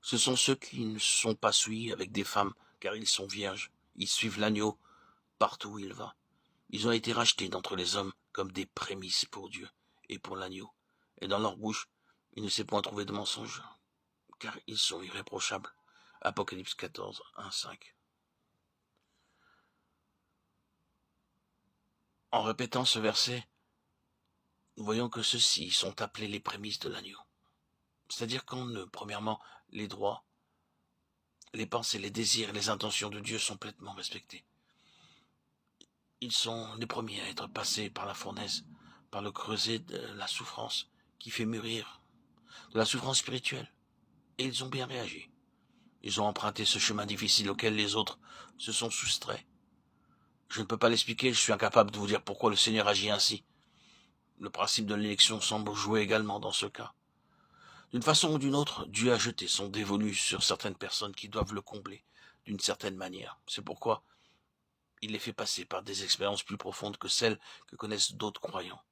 Ce sont ceux qui ne sont pas souillés avec des femmes, car ils sont vierges. Ils suivent l'agneau partout où il va. Ils ont été rachetés d'entre les hommes comme des prémices pour Dieu et pour l'agneau. Et dans leur bouche, il ne s'est point trouvé de mensonge, car ils sont irréprochables. Apocalypse 14, 1, 5. En répétant ce verset, nous voyons que ceux-ci sont appelés les prémices de l'agneau. C'est-à-dire premièrement, les droits, les pensées, les désirs et les intentions de Dieu sont pleinement respectés. Ils sont les premiers à être passés par la fournaise, par le creuset de la souffrance qui fait mûrir, de la souffrance spirituelle. Et ils ont bien réagi. Ils ont emprunté ce chemin difficile auquel les autres se sont soustraits. Je ne peux pas l'expliquer, je suis incapable de vous dire pourquoi le Seigneur agit ainsi. Le principe de l'élection semble jouer également dans ce cas. D'une façon ou d'une autre, Dieu a jeté son dévolu sur certaines personnes qui doivent le combler d'une certaine manière. C'est pourquoi il les fait passer par des expériences plus profondes que celles que connaissent d'autres croyants.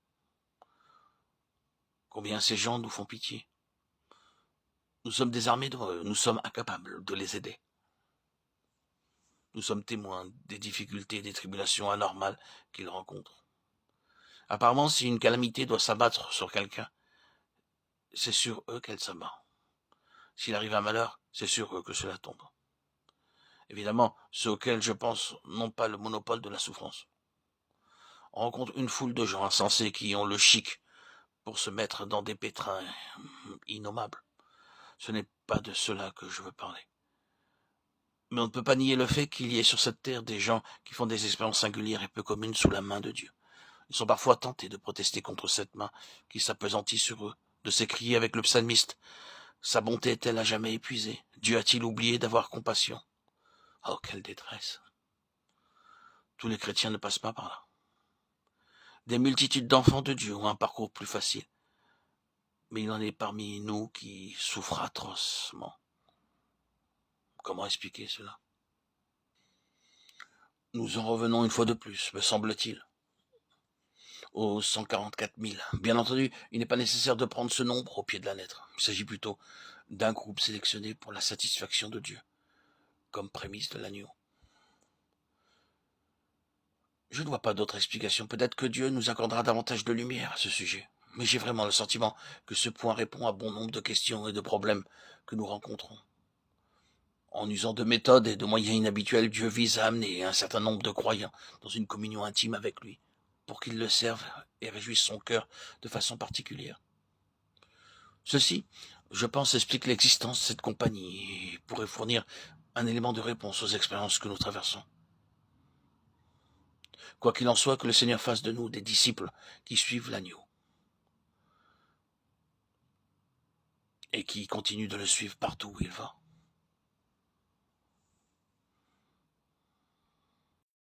Combien ces gens nous font pitié. Nous sommes désarmés devant eux, nous sommes incapables de les aider. Nous sommes témoins des difficultés et des tribulations anormales qu'ils rencontrent. Apparemment, si une calamité doit s'abattre sur quelqu'un, c'est sur eux qu'elle s'abat. S'il arrive un malheur, c'est sur eux que cela tombe. Évidemment, ceux auxquels je pense n'ont pas le monopole de la souffrance. On rencontre une foule de gens insensés qui ont le chic pour se mettre dans des pétrins innommables. Ce n'est pas de cela que je veux parler. Mais on ne peut pas nier le fait qu'il y ait sur cette terre des gens qui font des expériences singulières et peu communes sous la main de Dieu. Ils sont parfois tentés de protester contre cette main qui s'appesantit sur eux, de s'écrier avec le psalmiste « Sa bonté est-elle à jamais épuisée? Dieu a-t-il oublié d'avoir compassion ?» Oh, quelle détresse! Tous les chrétiens ne passent pas par là. Des multitudes d'enfants de Dieu ont un parcours plus facile. Mais il en est parmi nous qui souffrent atrocement. Comment expliquer cela? Nous en revenons une fois de plus, me semble-t-il, aux 144 000. Bien entendu, il n'est pas nécessaire de prendre ce nombre au pied de la lettre. Il s'agit plutôt d'un groupe sélectionné pour la satisfaction de Dieu, comme prémisse de l'agneau. Je ne vois pas d'autre explication. Peut-être que Dieu nous accordera davantage de lumière à ce sujet. Mais j'ai vraiment le sentiment que ce point répond à bon nombre de questions et de problèmes que nous rencontrons. En usant de méthodes et de moyens inhabituels, Dieu vise à amener un certain nombre de croyants dans une communion intime avec lui, pour qu'ils le servent et réjouissent son cœur de façon particulière. Ceci, je pense, explique l'existence de cette compagnie et pourrait fournir un élément de réponse aux expériences que nous traversons. Quoi qu'il en soit, que le Seigneur fasse de nous des disciples qui suivent l'agneau et qui continuent de le suivre partout où il va.